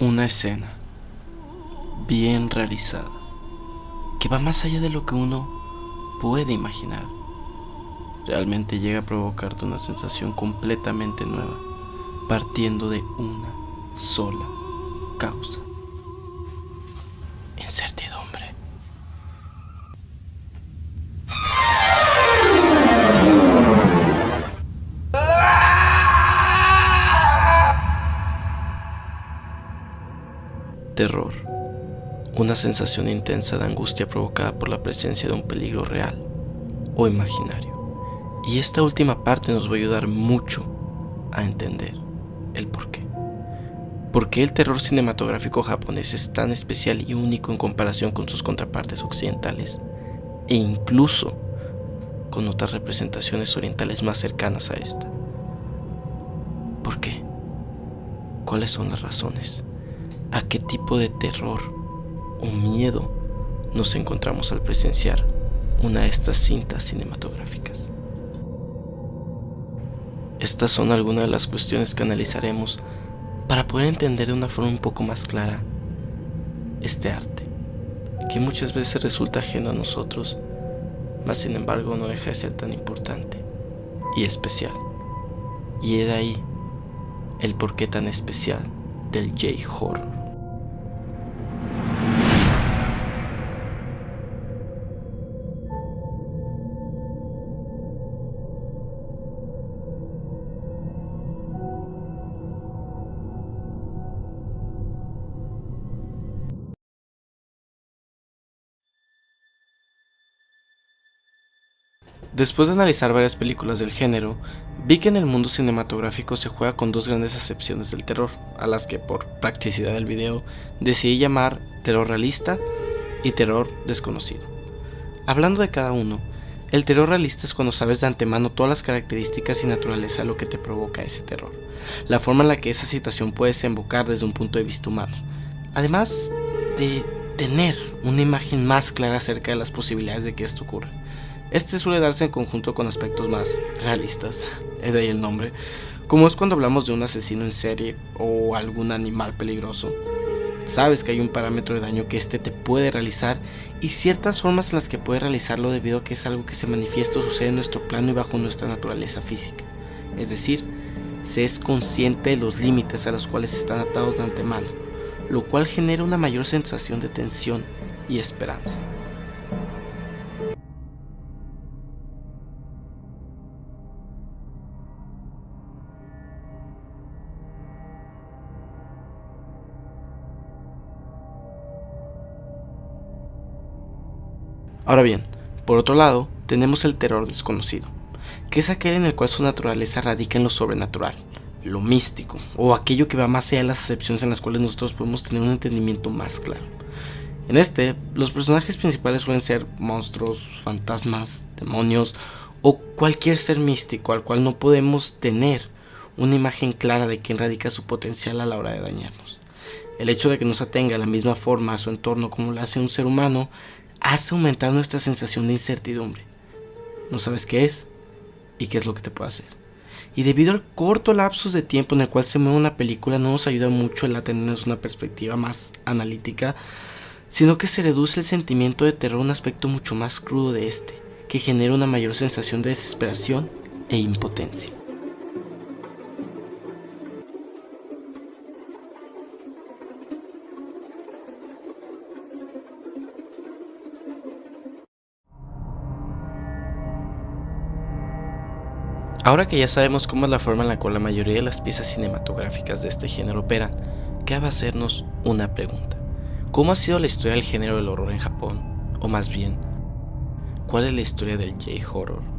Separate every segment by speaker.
Speaker 1: Una escena bien realizada, que va más allá de lo que uno puede imaginar. Realmente llega a provocarte una sensación completamente nueva, partiendo de una sola causa: incertidumbre. Terror, una sensación intensa de angustia provocada por la presencia de un peligro real o imaginario. Y esta última parte nos va a ayudar mucho a entender el porqué. ¿Por qué el terror cinematográfico japonés es tan especial y único en comparación con sus contrapartes occidentales, e incluso con otras representaciones orientales más cercanas a esta? ¿Por qué? ¿Cuáles son las razones? ¿A qué tipo de terror o miedo nos encontramos al presenciar una de estas cintas cinematográficas? Estas son algunas de las cuestiones que analizaremos para poder entender de una forma un poco más clara este arte, que muchas veces resulta ajeno a nosotros, mas sin embargo no deja de ser tan importante y especial. Y he de ahí el porqué tan especial del J-Horror. Después de analizar varias películas del género, vi que en el mundo cinematográfico se juega con dos grandes acepciones del terror, a las que por practicidad del video decidí llamar terror realista y terror desconocido. Hablando de cada uno, el terror realista es cuando sabes de antemano todas las características y naturaleza de lo que te provoca ese terror, la forma en la que esa situación puede desembocar desde un punto de vista humano, además de tener una imagen más clara acerca de las posibilidades de que esto ocurra. Este suele darse en conjunto con aspectos más realistas, de ahí el nombre, como es cuando hablamos de un asesino en serie o algún animal peligroso. Sabes que hay un parámetro de daño que te puede realizar y ciertas formas en las que puede realizarlo debido a que es algo que se manifiesta o sucede en nuestro plano y bajo nuestra naturaleza física. Es decir, se es consciente de los límites a los cuales están atados de antemano, lo cual genera una mayor sensación de tensión y esperanza. Ahora bien, por otro lado, tenemos el terror desconocido, que es aquel en el cual su naturaleza radica en lo sobrenatural, lo místico, o aquello que va más allá de las acepciones en las cuales nosotros podemos tener un entendimiento más claro. En los personajes principales suelen ser monstruos, fantasmas, demonios o cualquier ser místico al cual no podemos tener una imagen clara de quién radica su potencial a la hora de dañarnos. El hecho de que no se atenga a la misma forma a su entorno como lo hace un ser humano hace aumentar nuestra sensación de incertidumbre. No sabes qué es y qué es lo que te puede hacer. Y debido al corto lapso de tiempo en el cual se mueve una película, no nos ayuda mucho el tenernos una perspectiva más analítica, sino que se reduce el sentimiento de terror a un aspecto mucho más crudo de que genera una mayor sensación de desesperación e impotencia. Ahora que ya sabemos cómo es la forma en la cual la mayoría de las piezas cinematográficas de este género operan, cabe hacernos una pregunta. ¿Cómo ha sido la historia del género del horror en Japón? O más bien, ¿cuál es la historia del J-Horror?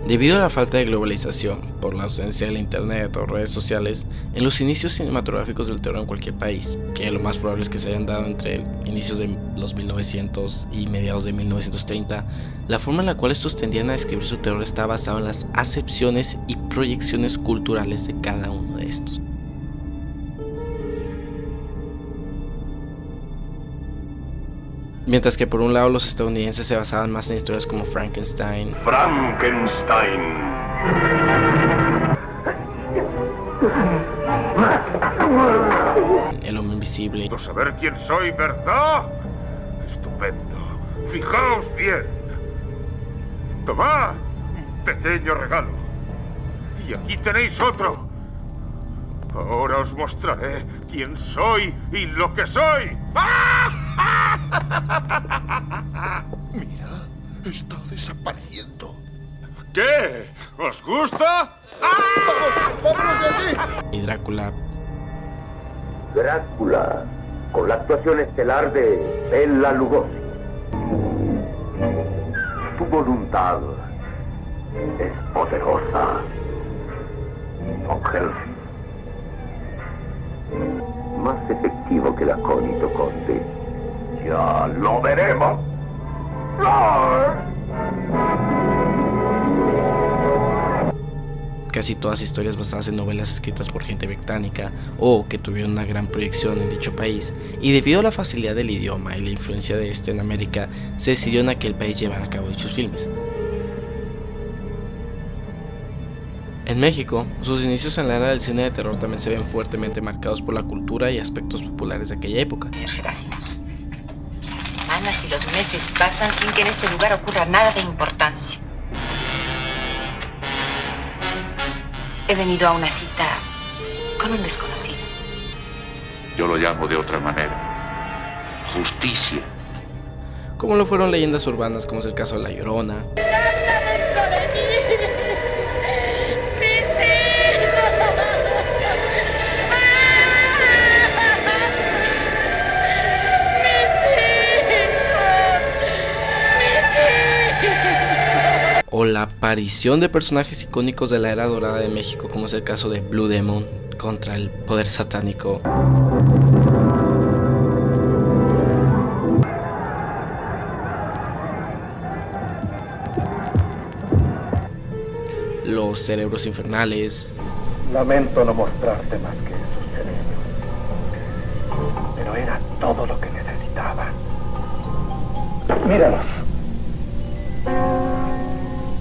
Speaker 1: Debido a la falta de globalización, por la ausencia del internet o redes sociales, en los inicios cinematográficos del terror en cualquier país, que lo más probable es que se hayan dado entre inicios de los 1900 y mediados de 1930, la forma en la cual estos tendían a describir su terror está basada en las acepciones y proyecciones culturales de cada uno de estos. Mientras que por un lado los estadounidenses se basaban más en historias como Frankenstein, El hombre invisible,
Speaker 2: Saber quién soy, ¿verdad? Estupendo. Fijaos bien. Tomad, un pequeño regalo. Y aquí tenéis otro. Ahora os mostraré quién soy y lo que soy.
Speaker 3: Mira, está desapareciendo.
Speaker 2: ¿Qué? ¿Os gusta?
Speaker 3: ¡Vámonos de aquí!
Speaker 1: y Drácula.
Speaker 4: Drácula, con la actuación estelar de Bela Lugosi. Tu voluntad es poderosa, Von Helsing. Más efectivo que el acónito, conde. Ya lo veremos.
Speaker 1: Casi todas historias basadas en novelas escritas por gente británica o que tuvieron una gran proyección en dicho país, y debido a la facilidad del idioma y la influencia de este en América, se decidió en aquel país llevar a cabo dichos filmes. En México, sus inicios en la era del cine de terror también se ven fuertemente marcados por la cultura y aspectos populares de aquella época.
Speaker 5: Gerasimus, las semanas y los meses pasan sin que en este lugar ocurra nada de importancia. He venido a una cita con un desconocido.
Speaker 6: Yo lo llamo de otra manera. Justicia.
Speaker 1: Como lo fueron leyendas urbanas como es el caso de La Llorona, o la aparición de personajes icónicos de la era dorada de México como es el caso de Blue Demon contra el poder satánico, los cerebros infernales,
Speaker 4: Lamento no mostrarte más que esos cerebros, pero era todo lo que necesitaba. Míralos.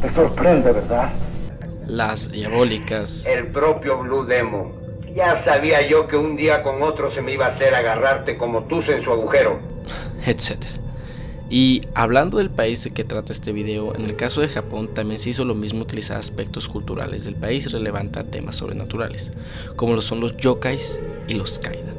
Speaker 4: Te sorprende, ¿verdad?
Speaker 1: las diabólicas,
Speaker 7: El propio Blue Demon. Ya sabía yo que un día con otro se me iba a hacer agarrarte como tú en su agujero.
Speaker 1: etc. Y hablando del país de que trata este video, en el caso de Japón también se hizo lo mismo, utilizar aspectos culturales del país relevante a temas sobrenaturales, como lo son los yokais y los kaidan.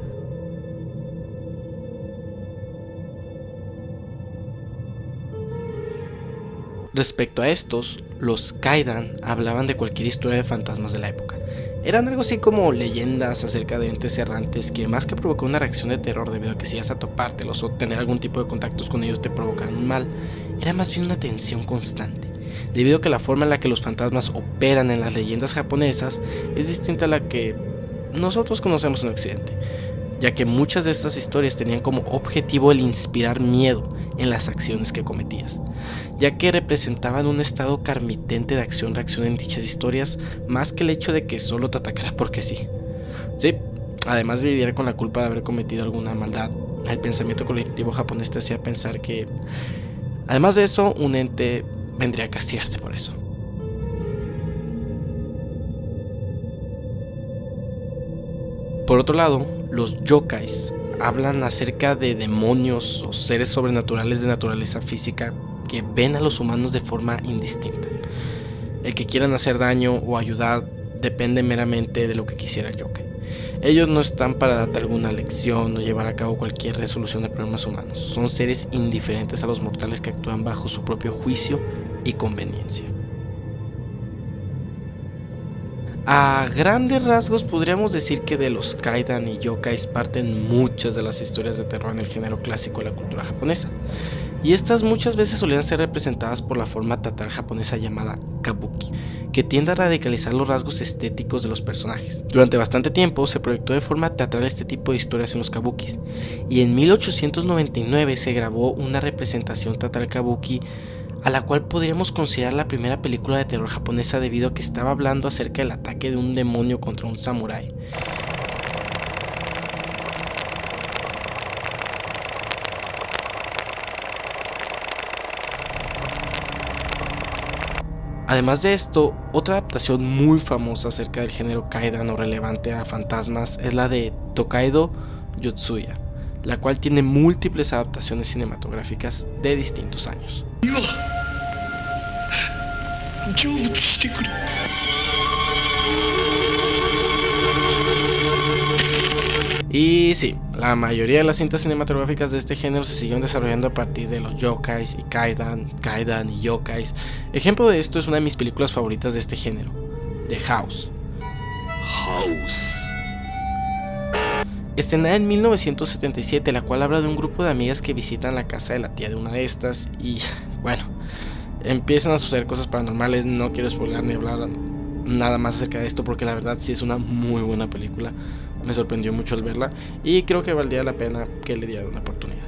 Speaker 1: Respecto a estos, los kaidan hablaban de cualquier historia de fantasmas de la época. Eran algo así como leyendas acerca de entes errantes que, más que provocar una reacción de terror debido a que si ibas a topártelos o tener algún tipo de contactos con ellos te provocaran un mal, era más bien una tensión constante, debido a que la forma en la que los fantasmas operan en las leyendas japonesas es distinta a la que nosotros conocemos en Occidente, ya que muchas de estas historias tenían como objetivo el inspirar miedo en las acciones que cometías, ya que representaban un estado carmitente de acción-reacción en dichas historias, más que el hecho de que solo te atacara porque sí. Sí, además de lidiar con la culpa de haber cometido alguna maldad, el pensamiento colectivo japonés te hacía pensar que, además de eso, un ente vendría a castigarte por eso. Por otro lado, los yokais hablan acerca de demonios o seres sobrenaturales de naturaleza física que ven a los humanos de forma indistinta. El que quieran hacer daño o ayudar depende meramente de lo que quisiera el yokai. Ellos no están para darte alguna lección o llevar a cabo cualquier resolución de problemas humanos. Son seres indiferentes a los mortales que actúan bajo su propio juicio y conveniencia. A grandes rasgos podríamos decir que de los kaidan y yokais parten muchas de las historias de terror en el género clásico de la cultura japonesa, y estas muchas veces solían ser representadas por la forma teatral japonesa llamada kabuki, que tiende a radicalizar los rasgos estéticos de los personajes. Durante bastante tiempo se proyectó de forma teatral este tipo de historias en los kabukis, y en 1899 se grabó una representación teatral kabuki, a la cual podríamos considerar la primera película de terror japonesa debido a que estaba hablando acerca del ataque de un demonio contra un samurái. Además de esto, otra adaptación muy famosa acerca del género kaidan o relevante a fantasmas es la de Tokaido Yotsuya, la cual tiene múltiples adaptaciones cinematográficas de distintos años. Y sí, la mayoría de las cintas cinematográficas de este género se siguieron desarrollando a partir de los yokais y kaidan y yokais. Ejemplo de esto es una de mis películas favoritas de este género, The House. Estrenada en 1977, la cual habla de un grupo de amigas que visitan la casa de la tía de una de estas y, bueno, empiezan a suceder cosas paranormales. No quiero spoiler ni hablar nada más acerca de esto porque la verdad sí es una muy buena película. Me sorprendió mucho al verla y creo que valdría la pena que le dieran una oportunidad.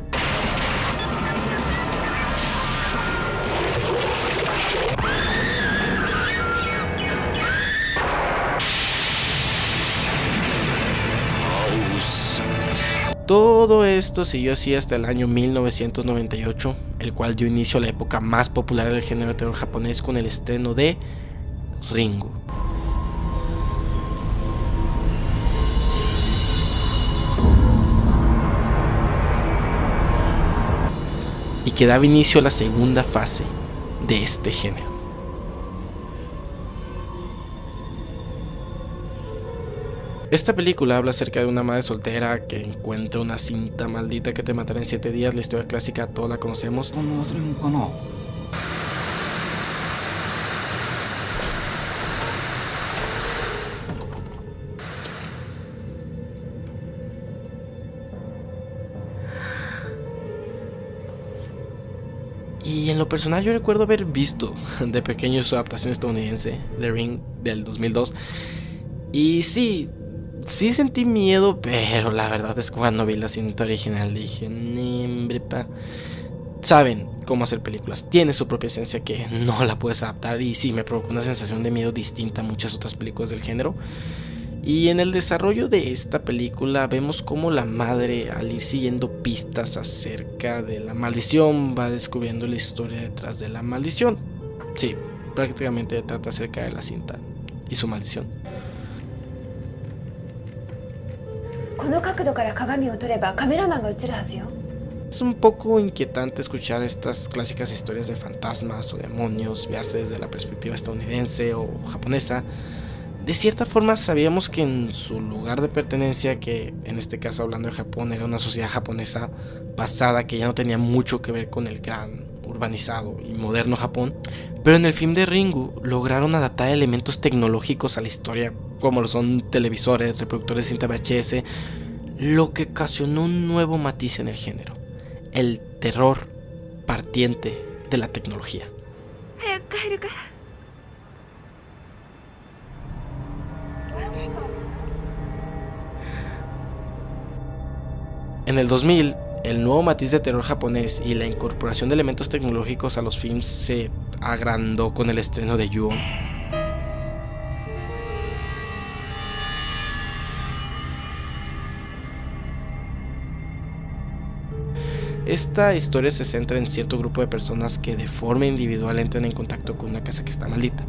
Speaker 1: Todo esto siguió así hasta el año 1998, el cual dio inicio a la época más popular del género de terror japonés con el estreno de Ringu. Y que daba inicio a la segunda fase de este género. Esta película habla acerca de una madre soltera que encuentra una cinta maldita que te matará en 7 días. La historia clásica todos la conocemos. Y en lo personal yo recuerdo haber visto de pequeño su adaptación estadounidense, The Ring, del 2002. Y sí sentí miedo, pero la verdad es que cuando vi la cinta original dije, "Nembre-pa". Saben cómo hacer películas, tiene su propia esencia que no la puedes adaptar. Y sí, me provocó una sensación de miedo distinta a muchas otras películas del género. Y en el desarrollo de esta película vemos cómo la madre, al ir siguiendo pistas acerca de la maldición, va descubriendo la historia detrás de la maldición. Sí, prácticamente trata acerca de la cinta y su maldición. Es un poco inquietante escuchar estas clásicas historias de fantasmas o demonios, ya sea desde la perspectiva estadounidense o japonesa. De cierta forma sabíamos que en su lugar de pertenencia, que en este caso hablando de Japón, era una sociedad japonesa pasada que ya no tenía mucho que ver con el gran urbanizado y moderno Japón, pero en el film de Ringu lograron adaptar elementos tecnológicos a la historia, como lo son televisores, reproductores de cinta VHS, lo que ocasionó un nuevo matiz en el género, el terror partiente de la tecnología. En el 2000, el nuevo matiz de terror japonés y la incorporación de elementos tecnológicos a los films se agrandó con el estreno de Ju-On. Esta historia se centra en cierto grupo de personas que de forma individual entran en contacto con una casa que está maldita.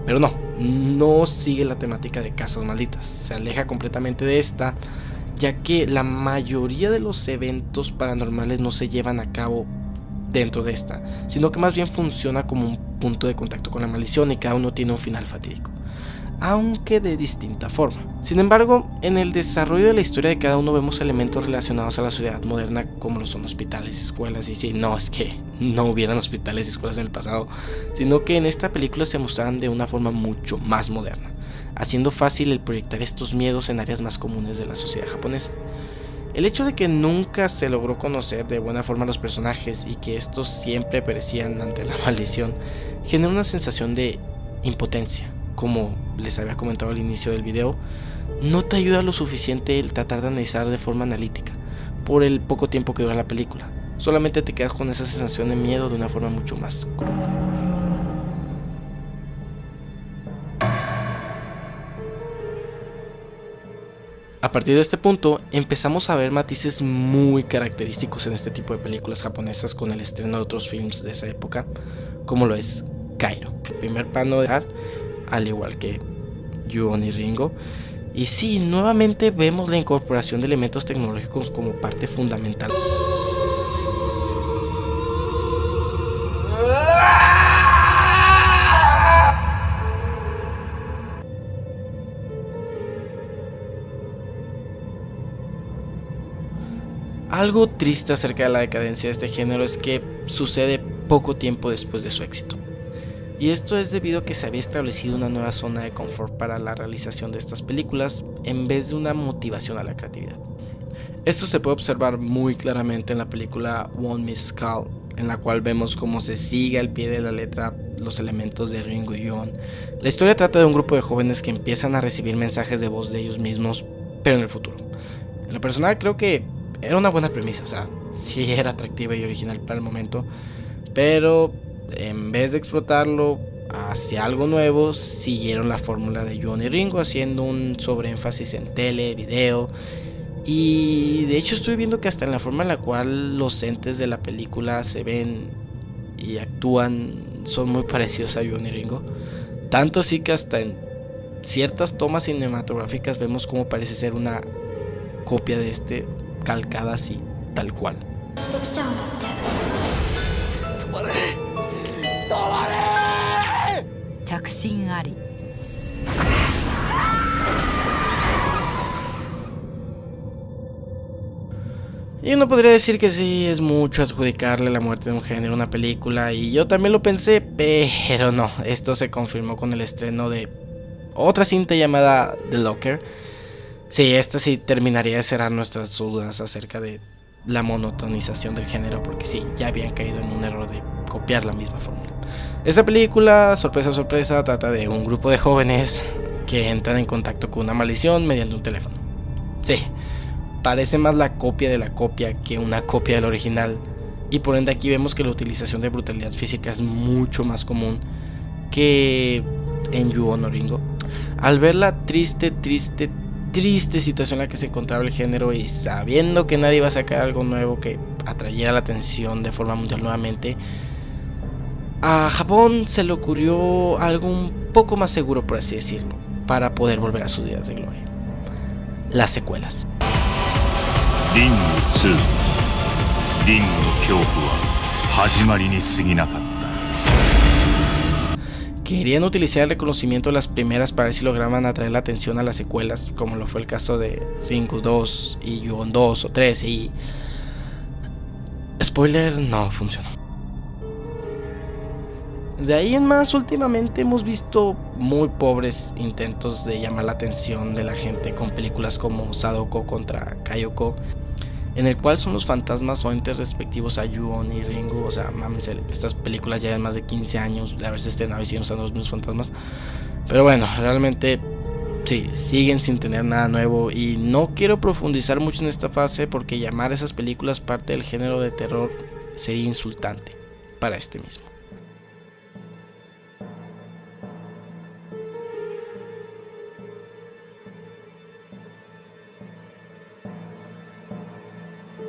Speaker 1: Pero no sigue la temática de casas malditas, se aleja completamente de esta, ya que la mayoría de los eventos paranormales no se llevan a cabo dentro de esta, sino que más bien funciona como un punto de contacto con la maldición y cada uno tiene un final fatídico, aunque de distinta forma. Sin embargo, en el desarrollo de la historia de cada uno vemos elementos relacionados a la sociedad moderna, como lo son hospitales, escuelas, y sí, no es que no hubieran hospitales y escuelas en el pasado, sino que en esta película se mostraban de una forma mucho más moderna, haciendo fácil el proyectar estos miedos en áreas más comunes de la sociedad japonesa. El hecho de que nunca se logró conocer de buena forma a los personajes y que estos siempre perecían ante la maldición genera una sensación de impotencia. Como les había comentado al inicio del video, no te ayuda lo suficiente el tratar de analizar de forma analítica por el poco tiempo que dura la película. Solamente te quedas con esa sensación de miedo de una forma mucho más cruda. A partir de este punto empezamos a ver matices muy característicos en este tipo de películas japonesas con el estreno de otros films de esa época, como lo es Cairo. El primer plano de al igual que Ju-on y Ringo. Y sí, nuevamente vemos la incorporación de elementos tecnológicos como parte fundamental. Algo triste acerca de la decadencia de este género es que sucede poco tiempo después de su éxito. Y esto es debido a que se había establecido una nueva zona de confort para la realización de estas películas en vez de una motivación a la creatividad. Esto se puede observar muy claramente en la película One Miss Call, en la cual vemos cómo se sigue al pie de la letra los elementos de Ringo y Ju-on. La historia trata de un grupo de jóvenes que empiezan a recibir mensajes de voz de ellos mismos, pero en el futuro. En lo personal creo que era una buena premisa, o sea, sí era atractiva y original para el momento, pero en vez de explotarlo hacia algo nuevo, siguieron la fórmula de Ju-on y Ringo, haciendo un sobreénfasis en tele, video, y de hecho estoy viendo que hasta en la forma en la cual los entes de la película se ven y actúan son muy parecidos a Ju-on y Ringo, tanto así que hasta en ciertas tomas cinematográficas vemos cómo parece ser una copia de este, calcada así, tal cual. Y uno podría decir que sí, es mucho adjudicarle la muerte de un género a una película, y yo también lo pensé, pero no, esto se confirmó con el estreno de otra cinta llamada The Locker. Sí, esta sí terminaría de cerrar nuestras dudas acerca de la monotonización del género, porque sí, ya habían caído en un error de copiar la misma fórmula. Esta película, sorpresa sorpresa, trata de un grupo de jóvenes que entran en contacto con una maldición mediante un teléfono. Sí, parece más la copia de la copia que una copia del original, y por ende aquí vemos que la utilización de brutalidad física es mucho más común que en Ju-on o Ringo. Al ver la triste situación en la que se encontraba el género y sabiendo que nadie iba a sacar algo nuevo que atrayera la atención de forma mundial nuevamente, a Japón se le ocurrió algo un poco más seguro, por así decirlo, para poder volver a sus días de gloria: las secuelas. Ringu 2 Ringu no kyōfu wa hajimari ni suginatta. Querían utilizar el reconocimiento de las primeras para ver si lograban atraer la atención a las secuelas, como lo fue el caso de Ringu 2 y Ju-on 2 o 3, y spoiler, no funcionó. De ahí en más, últimamente hemos visto muy pobres intentos de llamar la atención de la gente con películas como Sadako contra Kayoko, en el cual son los fantasmas o entes respectivos a Ju-on y Ringo. O sea, mames, estas películas ya llevan más de 15 años de haberse estrenado y siguen usando los mismos fantasmas. Pero bueno, realmente sí, siguen sin tener nada nuevo, y no quiero profundizar mucho en esta fase porque llamar a esas películas parte del género de terror sería insultante para este mismo.